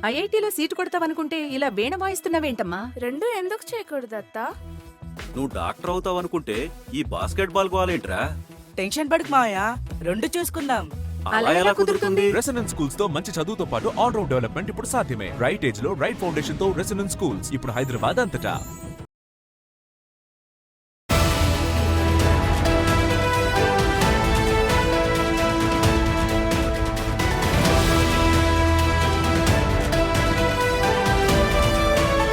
ఐఐటీలో seat కొడతావనుకుంటే ఇలా వీణ వాయిస్తున్నావేంటమ్మా? రెండు ఎందుకు చేయకూడదు అత్త? నువ్వు డాక్టర్ అవుతావు అనుకుంటే ఈ బాస్కెట్ బాల్ గోలేంట్రా? టెన్షన్ పడకు మావయ్య, రెండు చూసుకుందాం. అలా ఎలా కుదురుతుంది? రెసిడెన్స్ స్కూల్స్ తో మంచి చదువుతో పాటు ఆల్ రౌండ్ డెవలప్మెంట్ ఇప్పుడు సాధ్యమే. రైట్ ఏజ్ లో రైట్ ఫౌండేషన్ తో రెసిడెన్స్ స్కూల్స్ ఇప్పుడు హైదరాబాద్ అంతటా.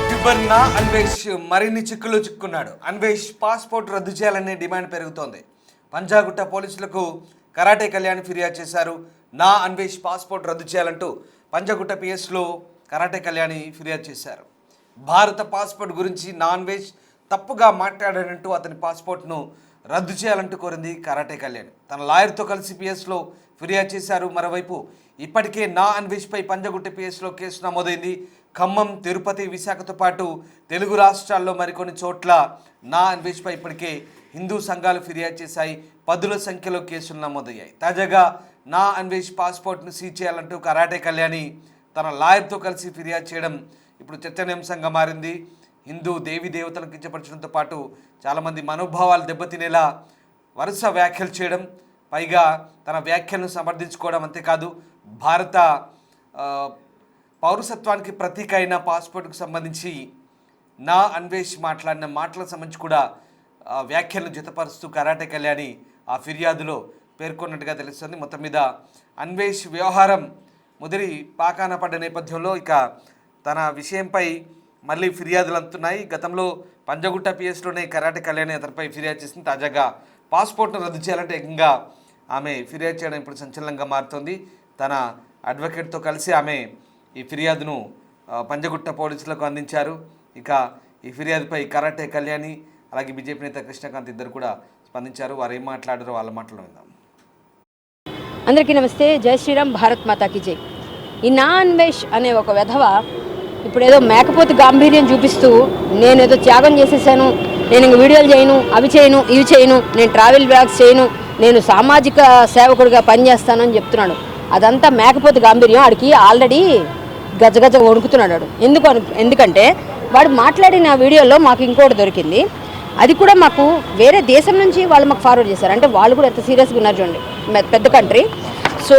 గిబ్బర్న అన్వేష్ మరిన్ని చిక్కులు చిక్కున్నాడు. అన్వేష్ పాస్పోర్ట్ రద్దు చేయాలనే డిమాండ్ పెరుగుతోంది. పంజాగుట్ట పోలీసులకు కరాటే కళ్యాణ్ ఫిర్యాదు చేశారు. నా అన్వేష్ పాస్పోర్ట్ రద్దు చేయాలంటూ పంజాగుట్ట పిఎస్లో కరాటే కళ్యాణి ఫిర్యాదు చేశారు. భారత పాస్పోర్ట్ గురించి నా అన్వేష్ తప్పుగా మాట్లాడాడంటూ అతని పాస్పోర్ట్ను రద్దు చేయాలంటూ కోరింది కరాటే కళ్యాణ్. తన లాయర్తో కలిసి పిఎస్లో ఫిర్యాదు చేశారు. మరోవైపు ఇప్పటికే నా అన్వేష్పై పంజాగుట్ట పిఎస్లో కేసు నమోదైంది. ఖమ్మం, తిరుపతి, విశాఖతో పాటు తెలుగు రాష్ట్రాల్లో మరికొన్ని చోట్ల నా అన్వేష్పై ఇప్పటికే హిందూ సంఘాలు ఫిర్యాదు చేశాయి. పదుల సంఖ్యలో కేసులు నమోదయ్యాయి. తాజాగా నా అన్వేష్ పాస్పోర్ట్ను సీజ్ చేయాలంటూ కరాటే కళ్యాణి తన లాయర్తో కలిసి ఫిర్యాదు చేయడం ఇప్పుడు చర్చనీయాంశంగా మారింది. హిందూ దేవీ దేవతలను కించపరచడంతో పాటు చాలామంది మనోభావాలు దెబ్బతినేలా వరుస వ్యాఖ్యలు చేయడం, పైగా తన వ్యాఖ్యలను సమర్థించుకోవడం, అంతేకాదు భారత పౌరసత్వానికి ప్రతీక అయిన పాస్పోర్ట్కు సంబంధించి నా అన్వేష్ మాట్లాడిన మాటలకు సంబంధించి కూడా వ్యాఖ్యలను జతపరుస్తూ కరాటే కళ్యాణి ఆ ఫిర్యాదులో పేర్కొన్నట్టుగా తెలుస్తుంది. మొత్తం మీద అన్వేష్ వ్యవహారం ముదిరి పాకాన పడ్డ నేపథ్యంలో ఇక తన విషయంపై మళ్ళీ ఫిర్యాదులు అందుతున్నాయి. గతంలో పంజగుట్ట పిఎస్లోనే కరాటే కళ్యాణి అతనిపై ఫిర్యాదు చేసింది. తాజాగా పాస్పోర్ట్ను రద్దు చేయాలంటే ఏకంగా ఆమె ఫిర్యాదు చేయడం ఇప్పుడు సంచలనంగా మారుతోంది. తన అడ్వకేట్తో కలిసి ఆమె ఈ ఫిర్యాదును పంజగుట్ట పోలీసులకు అందించారు. ఇక ఈ ఫిర్యాదుపై కరాటే కళ్యాణి అలాగే బీజేపీ నేత కృష్ణకాంత్ ఇద్దరు కూడా స్పందించారు. వారు ఏం మాట్లాడారో వాళ్ళ మాటలో విందాం. అందరికీ నమస్తే, జై శ్రీరామ్, భారత్ మాతాకి జై. ఈ నా అన్వేష్ అనే ఒక వెధవ ఇప్పుడు ఏదో మేకపోతే గాంభీర్యం చూపిస్తూ నేను ఏదో త్యాగం చేసేసాను, నేను ఇంక వీడియోలు చేయను, అవి చేయను, ఇవి చేయను, నేను ట్రావెల్ బ్లాగ్స్ చేయను, నేను సామాజిక సేవకుడిగా పనిచేస్తానని చెప్తున్నాడు. అదంతా మేకపోతే గాంభీర్యం. ఆడికి ఆల్రెడీ గజగజ వణుకుతున్నాడు. ఎందుకంటే వాడు మాట్లాడిన వీడియోలో మాకు ఇంకోటి దొరికింది. అది కూడా మాకు వేరే దేశం నుంచి వాళ్ళు మాకు ఫార్వర్డ్ చేశారు. అంటే వాళ్ళు కూడా ఎంత సీరియస్గా ఉన్నారు చూడండి, పెద్ద కంట్రీ. సో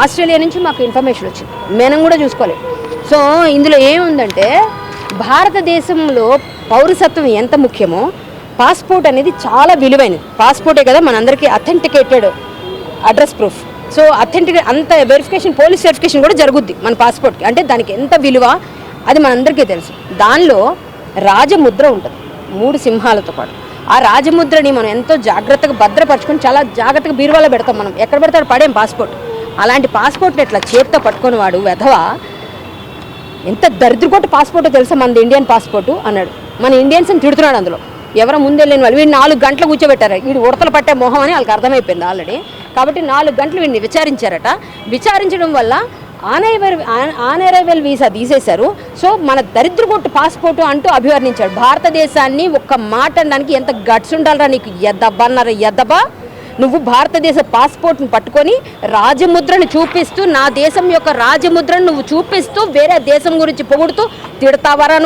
ఆస్ట్రేలియా నుంచి మాకు ఇన్ఫర్మేషన్ వచ్చింది, మనం కూడా చూసుకోలేదు. సో ఇందులో ఏముందంటే భారతదేశంలో పౌరసత్వం ఎంత ముఖ్యమో పాస్పోర్ట్ అనేది చాలా విలువైనది. పాస్పోర్టే కదా మనందరికీ authenticated address proof. So authenticate అంత వెరిఫికేషన్, పోలీస్ వెరిఫికేషన్ కూడా జరుగుద్ది మన పాస్పోర్ట్కి. అంటే దానికి ఎంత విలువ అది మనందరికీ తెలుసు. దానిలో రాజముద్ర ఉంటుంది 3 సింహాలతో పాటు. ఆ రాజముద్రని మనం ఎంతో జాగ్రత్తగా భద్రపరచుకొని చాలా జాగ్రత్తగా బీరువాలో పెడతాం. మనం ఎక్కడ పెడతాడు పడేం పాస్పోర్ట్. అలాంటి పాస్పోర్ట్ని ఇట్లా చేత్తో పట్టుకొని వాడు వెధవ ఎంత దరిద్రకొట్టు పాస్పోర్టో తెలుసా మనది ఇండియన్ పాస్పోర్టు అన్నాడు. మన ఇండియన్స్ని తిడుతున్నాడు. అందులో ఎవరో ముందెళ్ళిన వాళ్ళు వీడు 4 గంటలు కూర్చోబెట్టారు. వీడు ఉడతలు పట్టే మొహం అని వాళ్ళకి అర్థమైపోయింది ఆల్రెడీ. కాబట్టి 4 గంటలు వీడిని విచారించారట. విచారించడం వల్ల ఆనరైవల్ వీసా తీసేశారు. సో మన దరిద్రకొట్టు పాస్పోర్టు అంటూ అభివర్ణించాడు. భారతదేశాన్ని ఒక్క మాట అనడానికి ఎంత గట్స్ ఉండాలరా నీకు, ఎద్దబ్బన్నారు ఎద్దబా. నువ్వు భారతదేశ పాస్పోర్ట్ని పట్టుకొని రాజముద్రను చూపిస్తూ, నా దేశం యొక్క రాజముద్రను నువ్వు చూపిస్తూ వేరే దేశం గురించి పొగుడుతూ తిడతావరా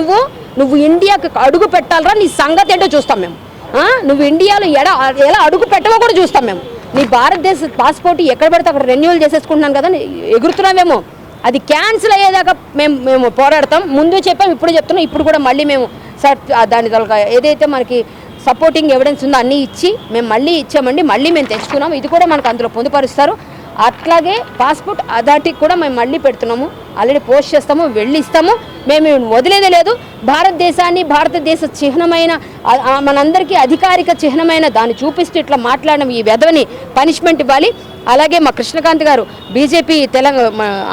నువ్వు ఇండియాకి అడుగు పెట్టాలరా, నీ సంగతి ఏంటో చూస్తాం మేము. నువ్వు ఇండియాలో ఎలా అడుగు పెట్టవో కూడా చూస్తాం మేము. నీ భారతదేశ పాస్పోర్ట్ ఎక్కడ పడితే అక్కడ రెన్యూవల్ చేసేసుకుంటున్నాను కదా, ఎగురుతున్నామేమో. అది క్యాన్సిల్ అయ్యేదాకా మేము పోరాడతాం. ముందు చెప్పాం, ఇప్పుడు చెప్తున్నాం. ఇప్పుడు కూడా మళ్ళీ మేము సార్ దాని ఏదైతే మనకి సపోర్టింగ్ ఎవిడెన్స్ ఉందో అన్నీ ఇచ్చి మేము మళ్ళీ ఇచ్చామండి, మళ్ళీ మేము తెచ్చుకున్నాము. ఇది కూడా మనకు అందులో పొందుపరుస్తారు. అట్లాగే పాస్పోర్ట్ అథారిటీకి కూడా మేము మళ్ళీ పెడుతున్నాము, ఆల్రెడీ పోస్ట్ చేస్తాము, వెళ్ళి ఇస్తాము. మేము వదిలేదే లేదు. భారతదేశాన్ని, భారతదేశ చిహ్నమైన మనందరికీ అధికారిక చిహ్నమైన దాన్ని చూపిస్తూ ఇట్లా మాట్లాడడం ఈ వెధవని పనిష్మెంట్ ఇవ్వాలి. అలాగే మా కృష్ణకాంత్ గారు బీజేపీ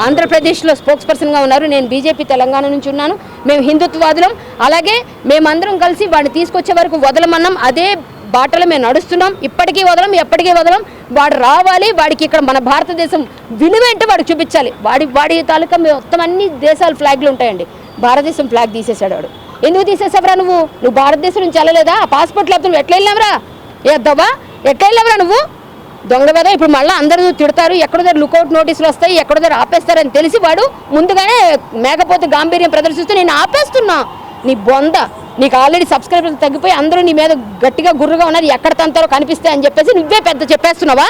ఆంధ్రప్రదేశ్లో స్పోక్స్ పర్సన్గా ఉన్నారు. నేను బీజేపీ తెలంగాణ నుంచి ఉన్నాను. మేము హిందుత్వవాదులం. అలాగే మేమందరం కలిసి వాడిని తీసుకొచ్చే వరకు వదలమన్నాం. అదే బాటలో మేము నడుస్తున్నాం. ఇప్పటికీ వదలం, ఎప్పటికీ వదలం. వాడు రావాలి. వాడికి ఇక్కడ మన భారతదేశం విలువ ఏంటో వాడికి చూపించాలి. వాడి తాలూకా మొత్తం అన్ని దేశాల ఫ్లాగ్లు ఉంటాయండి. భారతదేశం ఫ్లాగ్ తీసేశాడు వాడు. ఎందుకు తీసేసావురా నువ్వు భారతదేశం నుంచి వెళ్ళలేదా? ఆ పాస్పోర్ట్ లేకపోతే నువ్వు ఎట్లా వెళ్ళావురా? ఎద్దవా ఎట్లా వెళ్ళావురా నువ్వు? దొంగ వేద ఇప్పుడు మళ్ళీ అందరూ తిడతారు, ఎక్కడో దగ్గర లుకౌట్ నోటీసులు వస్తాయి, ఎక్కడో దగ్గర ఆపేస్తారని తెలిసి వాడు ముందుగానే మేకపోతే గాంభీర్యం ప్రదర్శిస్తూ నేను ఆపేస్తున్నా, నీ బొంద, నీకు ఆల్రెడీ సబ్స్క్రైబర్లు తగ్గిపోయి అందరూ నీ మీద గట్టిగా గుర్రుగా ఉన్నది, ఎక్కడ తంతారో కనిపిస్తాయి అని చెప్పేసి నువ్వే పెద్ద చెప్పేస్తున్నావా?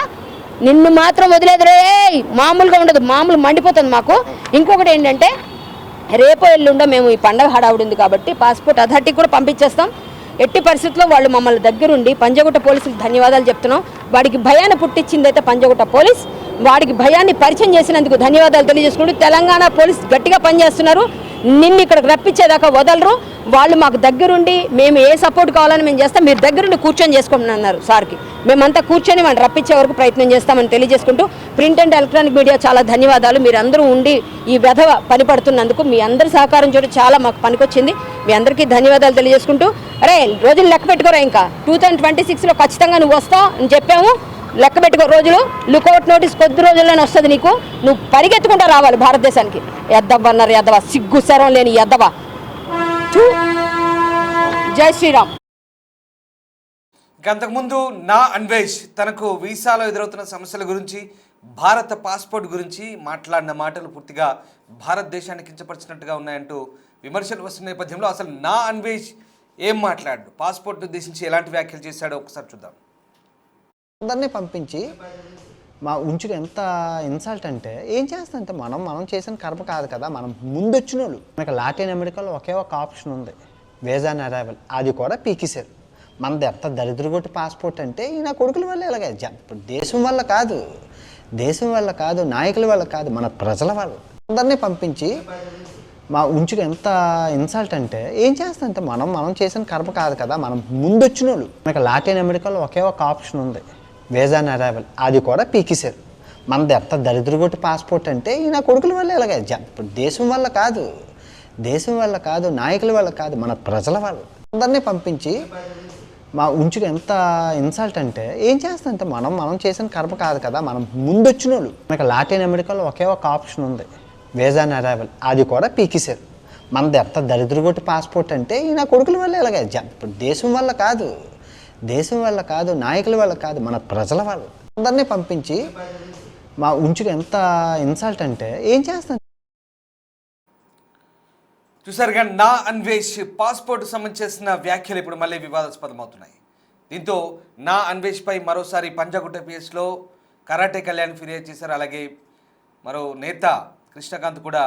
నిన్ను మాత్రం వదిలేదురే, మామూలుగా ఉండదు, మామూలు మండిపోతుంది మాకు. ఇంకొకటి ఏంటంటే రేపో ఎల్లుండో మేము ఈ పండగ హడావుడి ఉంది కాబట్టి పాస్పోర్ట్ అథారిటీకి కూడా పంపించేస్తాం. ఎట్టి పరిస్థితుల్లో వాళ్ళు మమ్మల్ని దగ్గరుండి పంజగుట్ట పోలీసులకు ధన్యవాదాలు చెప్తున్నాం. వాడికి భయాన్ని పుట్టించిందైతే పంజగుట్ట పోలీస్, వాడికి భయాన్ని పరిచయం చేసినందుకు ధన్యవాదాలు తెలియజేసుకుంటూ తెలంగాణ పోలీస్ గట్టిగా పనిచేస్తున్నారు. నిన్ను ఇక్కడికి రప్పించేదాకా వదలరు. వాళ్ళు మాకు దగ్గరుండి మేము ఏ సపోర్ట్ కావాలని మేము చేస్తాం, మీరు దగ్గరుండి కూర్చొని చేసుకోమని అన్నారు సార్కి. మేమంతా కూర్చొని వాళ్ళు రప్పించే వరకు ప్రయత్నం చేస్తామని తెలియజేసుకుంటూ ప్రింట్ అండ్ ఎలక్ట్రానిక్ మీడియా చాలా ధన్యవాదాలు. మీరు అందరూ ఉండి ఈ వెధవ పనిపడుతున్నందుకు మీ అందరి సహకారం చూడ చాలా మాకు పనికొచ్చింది. మీ అందరికీ ధన్యవాదాలు తెలియజేసుకుంటూ అరే రోజులు లెక్క పెట్టుకోరా, ఇంకా 2026లో ఖచ్చితంగా నువ్వు వస్తావు అని చెప్పాము, లెక్క పెట్టుకో రోజులు. లుకౌట్ నోటీస్ కొద్ది రోజుల్లోనే వస్తుంది నీకు, నువ్వు పరిగెత్తుకుంటా రావాలి భారతదేశానికి. ఎద్దవన్నారు ఎద్దవ, సిగ్గు శరం లేని ఎద్దవ. జై శ్రీరామ్. అంతకుముందు నా అన్వేష్ తనకు వీసాలో ఎదురవుతున్న సమస్యల గురించి, భారత పాస్పోర్ట్ గురించి మాట్లాడిన మాటలు పూర్తిగా భారతదేశాన్ని కించపరిచినట్టుగా ఉన్నాయంటూ విమర్శలు వస్తున్న నేపథ్యంలో అసలు నా అన్వేష్ ఏం మాట్లాడు, పాస్పోర్ట్ ఉద్దేశించి ఎలాంటి వ్యాఖ్యలు చేశాడో ఒకసారి చూద్దాం. అందరినీ పంపించి మా ఉంచుడు ఎంత ఇన్సల్ట్ అంటే ఏం చేస్తానంటే మనం చేసిన కర్మ కాదు కదా, మనం ముందు వచ్చిన వాళ్ళు. మనకి లాటిన్ అమెరికాలో ఒకే ఒక ఆప్షన్ ఉంది, వీసా ఆన్ అరైవల్, అది కూడా పీకేశారు. మనది ఎంత దరిద్రగొట్టి పాస్పోర్ట్ అంటే ఈయన కొడుకుల వల్ల ఇలాగే. ఇప్పుడు దేశం వల్ల కాదు, నాయకుల వల్ల కాదు, మన ప్రజల వల్ల. అందరినీ పంపించి మా ఉంచుడు ఎంత ఇన్సల్ట్ అంటే ఏం చేస్తానంటే మనం చేసిన కర్మ కాదు కదా, మనం ముందు వచ్చిన వాళ్ళు. మనకి లాటిన్ అమెరికాలో ఒకే ఒక ఆప్షన్ ఉంది, వీసా ఆన్ అరైవల్, అది కూడా పీకేశారు. మనది ఎంత దరిద్రగొట్టి పాస్పోర్ట్ అంటే ఈయన కొడుకుల వల్ల ఇలాగే. ఇప్పుడు దేశం వల్ల కాదు, నాయకుల వల్ల కాదు, మన ప్రజల వల్ల. అందరినీ పంపించి మా ఉంచుడు ఎంత ఇన్సల్ట్ అంటే ఏం చేస్తానంటే మనం చేసిన కర్మ కాదు కదా, మనం ముందు వచ్చిన వాళ్ళు. మనకి లాటిన్ అమెరికాలో ఒకే ఒక ఆప్షన్ ఉంది, వీసా ఆన్ అరైవల్, అది కూడా పీకేశారు. మనది ఎంత దరిద్రగొట్టి పాస్పోర్ట్ అంటే ఈయన కొడుకుల వల్ల ఇలాగే. ఇప్పుడు దేశం వల్ల కాదు, నాయకుల వల్ల కాదు, మన ప్రజల వల్ల. అందరినీ పంపించి మా ఉంచుడు ఎంత ఇన్సల్ట్ అంటే ఏం చేస్తాను. చూసారు కానీ నా అన్వేష్ పాస్పోర్ట్ సంబంధించి చేసిన వ్యాఖ్యలు ఇప్పుడు మళ్ళీ వివాదాస్పదమవుతున్నాయి. దీంతో నా అన్వేష్పై మరోసారి పంజాగుట్ట పిఎస్లో కరాటే కళ్యాణ్ ఫిర్యాదు చేశారు. అలాగే మరో నేత కృష్ణకాంత్ కూడా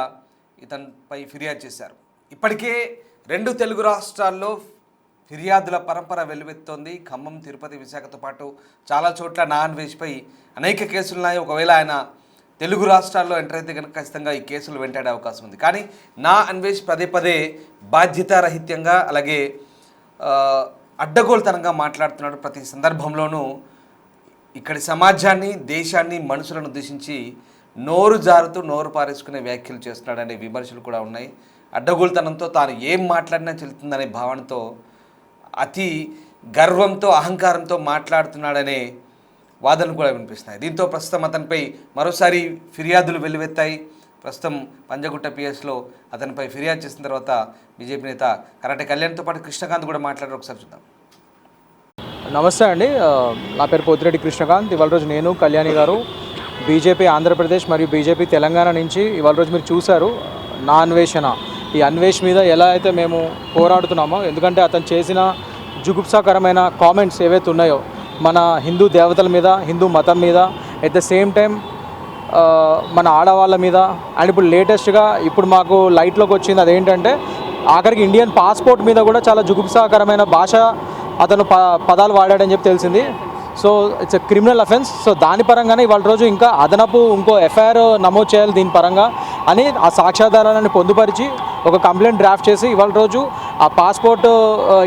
ఇతనిపై ఫిర్యాదు చేశారు. ఇప్పటికే 2 తెలుగు రాష్ట్రాల్లో ఫిర్యాదుల పరంపర వెల్లువెత్తుతోంది. ఖమ్మం, తిరుపతి, విశాఖతో పాటు చాలా చోట్ల నా అన్వేష్పై అనేక కేసులున్నాయి. ఒకవేళ ఆయన తెలుగు రాష్ట్రాల్లో ఎంటర్ అయితే కనుక ఖచ్చితంగా ఈ కేసులు వెంటాడే అవకాశం ఉంది. కానీ నా అన్వేష్ పదే బాధ్యతారహిత్యంగా అలాగే అడ్డగోలుతనంగా మాట్లాడుతున్నాడు. ప్రతి సందర్భంలోనూ ఇక్కడి సమాజాన్ని, దేశాన్ని, మనుషులను ఉద్దేశించి నోరు జారుతూ నోరు పారేసుకునే వ్యాఖ్యలు చేస్తున్నాడనే విమర్శలు కూడా ఉన్నాయి. అడ్డగోలుతనంతో తాను ఏం మాట్లాడినా చెల్లుతుందనే భావనతో, అతి గర్వంతో, అహంకారంతో మాట్లాడుతున్నాడనే వాదనలు కూడా వినిపిస్తున్నాయి. దీంతో ప్రస్తుతం అతనిపై మరోసారి ఫిర్యాదులు వెల్లువెత్తాయి. ప్రస్తుతం పంజాగుట్ట పిఎస్లో అతనిపై ఫిర్యాదు చేసిన తర్వాత బీజేపీ నేత కరాటే కళ్యాణ్తో పాటు కృష్ణకాంత్ కూడా మాట్లాడారు. ఒకసారి చూద్దాం. నమస్తే అండి, నా పేరు పోతిరెడ్డి కృష్ణకాంత్. ఇవాళ రోజు నేను, కళ్యాణి గారు బీజేపీ ఆంధ్రప్రదేశ్ మరియు బీజేపీ తెలంగాణ నుంచి ఇవాళ రోజు మీరు చూశారు నా అన్వేషణ. ఈ అన్వేష్ మీద ఎలా అయితే మేము పోరాడుతున్నామో, ఎందుకంటే అతను చేసిన జుగుప్సాకరమైన కామెంట్స్ ఏవైతే ఉన్నాయో మన హిందూ దేవతల మీద, హిందూ మతం మీద, ఎట్ ద సేమ్ టైం మన ఆడవాళ్ళ మీద, అండ్ ఇప్పుడు లేటెస్ట్గా ఇప్పుడు మాకు లైట్లోకి వచ్చింది అదేంటంటే ఆఖరికి ఇండియన్ పాస్పోర్ట్ మీద కూడా చాలా జుగుప్సాకరమైన భాష అతను పదాలు వాడాడని చెప్పి తెలిసింది. So it's a criminal offence. So దాని పరంగానే ఇవాళ రోజు ఇంకా అదనపు ఇంకో ఎఫ్ఐఆర్ నమోదు చేయాలి దీని పరంగా అని ఆ సాక్ష్యాధారాలను పొందుపరిచి ఒక కంప్లైంట్ డ్రాఫ్ట్ చేసి ఇవాళ రోజు ఆ పాస్పోర్ట్,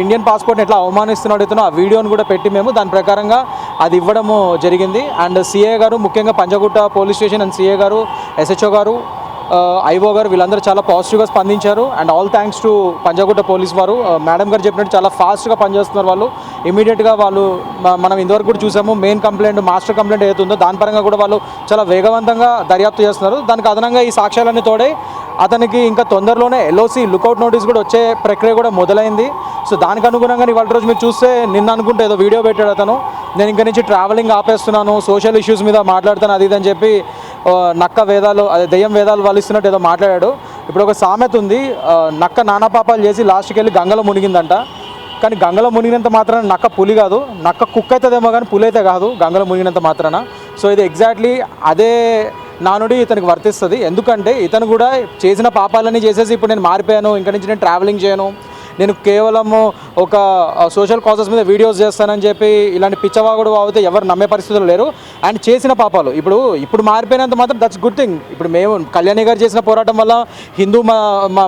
ఇండియన్ పాస్పోర్ట్ని ఎట్లా అవమానిస్తున్నాడో ఆ వీడియోని కూడా పెట్టి మేము దాని ప్రకారంగా అది ఇవ్వడము జరిగింది. అండ్ సిఏ గారు, ముఖ్యంగా Panjagutta police station and CA గారు, ఎస్హెచ్ఓ గారు, ఐఓ గారు వీళ్ళందరూ చాలా పాజిటివ్గా స్పందించారు. And all thanks to Panjagutta police వారు. మేడం గారు చెప్పినట్టు చాలా ఫాస్ట్గా పనిచేస్తున్నారు వాళ్ళు. ఇమీడియట్గా వాళ్ళు మనం ఇంతవరకు కూడా చూసాము మెయిన్ కంప్లైంట్ మాస్టర్ కంప్లైంట్ ఏదైతే ఉందో దాని పరంగా కూడా వాళ్ళు చాలా వేగవంతంగా దర్యాప్తు చేస్తున్నారు. దానికి అదనంగా ఈ సాక్ష్యాలన్నీ తోడే అతనికి ఇంకా తొందరలోనే ఎల్ఓసి లుకౌట్ నోటీస్ కూడా వచ్చే ప్రక్రియ కూడా మొదలైంది. సో దానికి అనుగుణంగా ఇవాళ రోజు మీరు చూస్తే నిన్న అనుకుంటే ఏదో వీడియో పెట్టాడు అతను, నేను ఇంకా నుంచి ట్రావెలింగ్ ఆపేస్తున్నాను, సోషల్ ఇష్యూస్ మీద మాట్లాడుతాను అది ఇదని చెప్పి నక్క వేదాలు అదే దెయ్యం వేదాలు వాళ్ళు ఇస్తున్నట్టు ఏదో మాట్లాడాడు. ఇప్పుడు ఒక సామెత ఉంది, నక్క నానా పాపాలు చేసి లాస్ట్కి వెళ్ళి గంగలో మునిగిందంట. కానీ గంగలో మునిగినంత మాత్రాన నక్క పులి కాదు, నక్క కుక్క అవుతుందేమో కానీ పులి అయితే కాదు గంగలో మునిగినంత మాత్రాన. సో ఇది ఎగ్జాక్ట్లీ అదే నానుడి ఇతనికి వర్తిస్తుంది. ఎందుకంటే ఇతను కూడా చేసిన పాపాలన్నీ చేసేసి ఇప్పుడు నేను మారిపోయాను, ఇంకా నుంచి నేను ట్రావెలింగ్ చేయను, నేను కేవలం ఒక సోషల్ కాజెస్ మీద వీడియోస్ చేస్తానని చెప్పి ఇలాంటి పిచ్చవాగుడు అయితే ఎవరు నమ్మే పరిస్థితులు లేరు. అండ్ చేసిన పాపాలు ఇప్పుడు మారిపోయినంత మాత్రం దట్స్ గుడ్ థింగ్. ఇప్పుడు మేము కళ్యాణి గారు చేసిన పోరాటం వల్ల హిందూ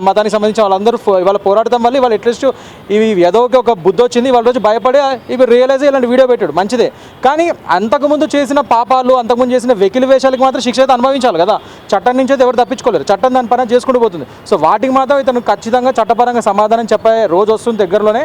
మతానికి సంబంధించిన వాళ్ళందరూ ఇవాళ పోరాడటం వల్ల ఇవాళ అట్లీస్ట్ ఇవి ఏదోకి ఒక బుద్ధి వచ్చింది, వాళ్ళ రోజు భయపడి ఇవి రియలైజ్ ఇలాంటి వీడియో పెట్టాడు, మంచిదే. కానీ అంతకుముందు చేసిన పాపాలు, అంతకుముందు చేసిన వెకిలి వేషాలకు మాత్రం శిక్ష అయితే అనుభవించాలి కదా. చట్టం నుంచి అయితే ఎవరు తప్పించుకోలేరు, చట్టం దాని పని చేసుకుంటూ పోతుంది. సో వాటికి మాత్రం ఇతను ఖచ్చితంగా చట్టపరంగా సమాధానం చెప్పే రోజు వస్తుంది దగ్గరలోనే.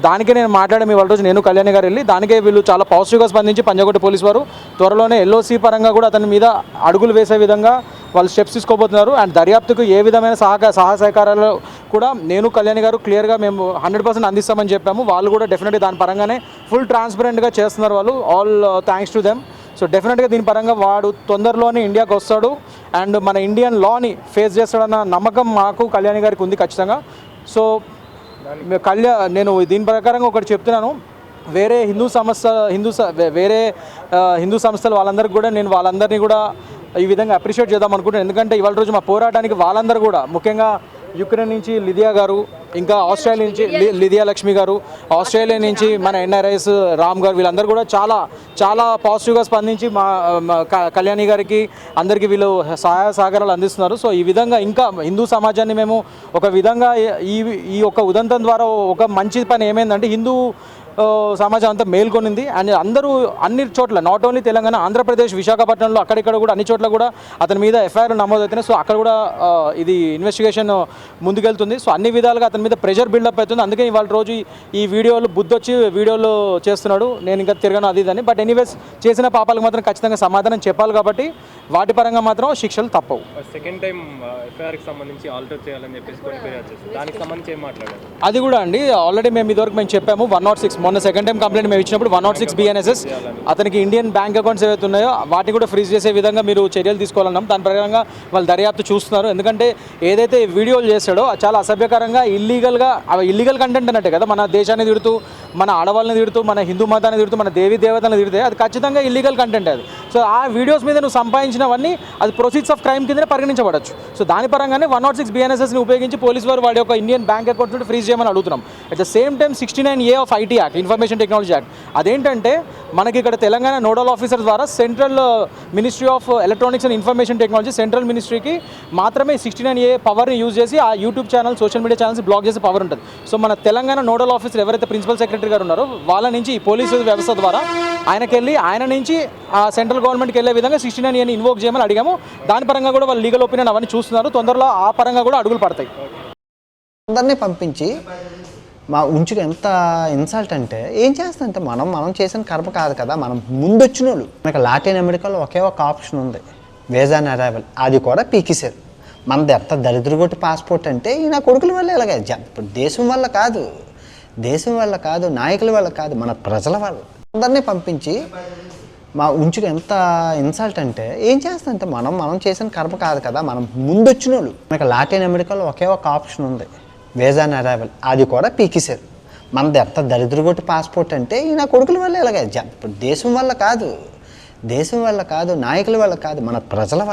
దానికే నేను మాట్లాడాము ఇవాళ రోజు నేను కళ్యాణి గారు వెళ్ళి, దానికే వీళ్ళు చాలా పాజిటివ్గా స్పందించి పంజాగుట్ట పోలీసు వారు త్వరలోనే ఎల్ఓసి పరంగా కూడా అతని మీద అడుగులు వేసే విధంగా వాళ్ళు స్టెప్స్ తీసుకోబోతున్నారు. అండ్ దర్యాప్తుకు ఏ విధమైన సహకారాలు కూడా నేను కళ్యాణి గారు క్లియర్గా మేము 100% అందిస్తామని చెప్పాము. వాళ్ళు కూడా డెఫినెట్గా దాని పరంగానే ఫుల్ ట్రాన్స్పరెంట్గా చేస్తున్నారు వాళ్ళు. All thanks to them. So డెఫినెట్గా దీని పరంగా వాడు తొందరలోనే ఇండియాకి వస్తాడు అండ్ మన ఇండియన్ లాని ఫేస్ చేస్తాడన్న నమ్మకం మాకు కళ్యాణి గారికి ఉంది ఖచ్చితంగా. సో నేను దీని ప్రకారంగా ఒకటి చెప్తున్నాను, వేరే హిందూ సంస్థలు వాళ్ళందరికీ కూడా నేను వాళ్ళందరినీ కూడా ఈ విధంగా అప్రిషియేట్ చేద్దాం అనుకుంటున్నాను. ఎందుకంటే ఇవాళ రోజు మా పోరాటానికి వాళ్ళందరూ కూడా, ముఖ్యంగా యుక్రెయిన్ నుంచి లిదియా గారు, ఇంకా ఆస్ట్రేలియా నుంచి లిదియా లక్ష్మి గారు, ఆస్ట్రేలియా నుంచి మన ఎన్ఆర్ఐస్ రామ్ గారు, వీళ్ళందరూ కూడా చాలా చాలా పాజిటివ్గా స్పందించి మా కళ్యాణి గారికి అందరికీ వీళ్ళు సహాయ సహకారాలు అందిస్తున్నారు. సో ఈ విధంగా ఇంకా హిందూ సమాజాన్ని మేము ఒక విధంగా ఈ యొక్క ఉదంతం ద్వారా ఒక మంచి పని ఏమైందంటే హిందూ సమాజం అంతా మేల్కొనింది. అండ్ అందరూ అన్ని చోట్ల, నాట్ ఓన్లీ తెలంగాణ, ఆంధ్రప్రదేశ్, విశాఖపట్నంలో అక్కడిక్కడ కూడా అన్ని చోట్ల కూడా అతని మీద ఎఫ్ఐఆర్ నమోదవుతున్నాయి. సో అక్కడ కూడా ఇది ఇన్వెస్టిగేషన్ ముందుకెళ్తుంది. సో అన్ని విధాలుగా అతని మీద ప్రెషర్ బిల్డప్ అవుతుంది. అందుకే ఇవాళ రోజు ఈ వీడియోలు బుద్ధొచ్చి వీడియోలు చేస్తున్నాడు, నేను ఇంకా తిరగను అది ఇదని. బట్ ఎనీవేస్ చేసిన పాపాలకు మాత్రం ఖచ్చితంగా సమాధానం చెప్పాలి కాబట్టి వాటి పరంగా మాత్రం శిక్షలు తప్పవు. సెకండ్ టైం ఎఫ్ఐఆర్కి సంబంధించి ఆల్టర్ చేయాలని చెప్పేసి దానికి సంబంధించి ఏం మాట్లాడారు? అది కూడా అండి ఆల్రెడీ మేము ఇదివరకు మేము చెప్పాము 106 మొన్న సెకండ్ టైం కంప్లైంట్ మేము ఇచ్చినప్పుడు 106 BNSS అతనికి ఇండియన్ బ్యాంక్ అకౌంట్స్ ఏవైతే ఉన్నాయో వాటిని కూడా ఫ్రీజ్ చేసే విధంగా మీరు చర్యలు తీసుకోవాలన్నాం. దాని ప్రకారంగా వాళ్ళు దర్యాప్తు చూస్తున్నారు. ఎందుకంటే ఏదైతే వీడియోలు చేస్తాడో చాలా అసభ్యకరంగా ఇల్లీగల్ కంటెంట్ అన్నట్టే కదా. మన దేశాన్ని తిడుతూ, మన ఆడవాళ్ళని తిడుతూ, మన హిందూ మతాన్ని తిడుతూ, మన దేవీ దేవతలను తిడితే అది ఖచ్చితంగా ఇల్లీగల్ కంటెంట్ అది. సో ఆ వీడియోస్ మీద నువ్వు సంపాదించినవన్నీ అది ప్రొసీడ్స్ ఆఫ్ క్రైమ్ కిందనే పరిగణించబడచ్చు. సో దాని పరంగానే 106 BNSSని ఉపయోగించి పోలీసు వారు వాడి యొక్క ఇండియన్ బ్యాంక్ అకౌంట్ నుండి ఫ్రీజ్ చేయమని అడుగుతున్నాం. At the same time 69A of IT act, information technology act, అదేంటంటే మనకి ఇక్కడ తెలంగాణ నోడల్ ఆఫీసర్ ద్వారా central ministry of electronics and information technology central మినిస్ట్రీకి మాత్రమే 69A పవర్ని యూజ్ చేసి ఆ YouTube channel, social media channels block చేసే పవర్ ఉంటుంది. సో మన తెలంగాణ నోడల్ ఆఫీసర్ ఎవరైతే ప్రిన్సిపల్ సెక్రటరీ గారు ఉన్నారో వాళ్ళ నుంచి ఈ పోలీసు వ్యవస్థ ద్వారా ఆయన నుంచి ఆ సెంట్రల్ గవర్నమెంట్కి వెళ్ళే విధంగా 69Aని ఇన్వోక్ చేయమని అడిగాము. దాని పరంగా కూడా వాళ్ళు లీగల్ ఒపీనియన్ అవన్నీ చూస్తున్నారు. తొందరలో ఆ పరంగా కూడా అడుగులు పడతాయి. అందరినీ పంపించి మా ఉంచుడు ఎంత ఇన్సల్ట్ అంటే ఏం చేస్తానంటే మనం చేసిన కర్మ కాదు కదా, మనం ముందు వచ్చిన వాళ్ళు. మనకి లాటిన్ అమెరికాలో ఒకే ఒక ఆప్షన్ ఉంది, వీసా ఆన్ అరైవల్, అది కూడా పీకేశారు. మనది ఎంత దరిద్రగొట్టి పాస్పోర్ట్ అంటే ఈ నా కొడుకుల వల్ల ఇలాగే. ఇప్పుడు దేశం వల్ల కాదు, నాయకుల వల్ల కాదు, మన ప్రజల వల్ల. అందరినీ పంపించి మా ఉంచుడు ఎంత ఇన్సల్ట్ అంటే ఏం చేస్తానంటే మనం చేసిన కర్మ కాదు కదా, మనం ముందు వచ్చిన వాళ్ళు. మనకి లాటిన్ అమెరికాలో ఒకే ఒక ఆప్షన్ ఉంది, వీసా ఆన్ అరైవల్, అది కూడా పీకేశారు. మనది ఎంత దరిద్రగొట్టి పాస్పోర్ట్ అంటే ఈ నా కొడుకుల వల్ల ఇలాగే. ఇప్పుడు దేశం వల్ల కాదు, నాయకుల వల్ల కాదు, మన ప్రజల వల్ల.